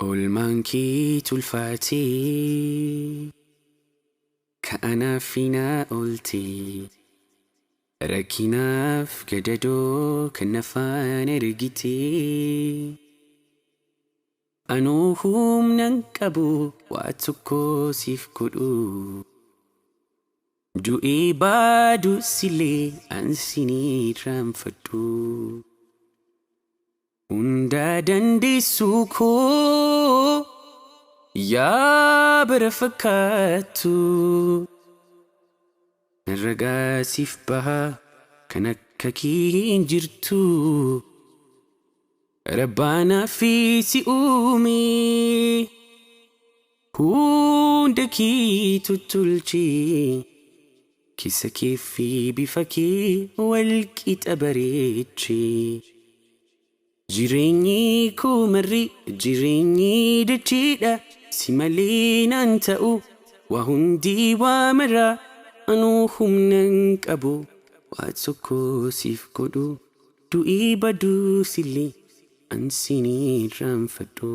olmaan kee ulfaate ka'anaaf finaa oolte rakkinaaf gadadoo kan nafaan ergite anuu humnan qabu waa tokko siif godhu du'ee baadu silee ansinii raanfadhu hunda dandeessuu koo yaa bara fakkaattu ragaa siif bahaa kan akka kee hin jirtu rabbaanaa fi si uume hunda kee tuttulchee keessa kee fi bifa kee wal qixa bareechee jireenyi koo marri jireenyi dachiidha si malee naan ta'u waa hundi waa maraa anuu humnan qabu waa tokko siif godhu du'ee baduu silee ansinii raanfadhu.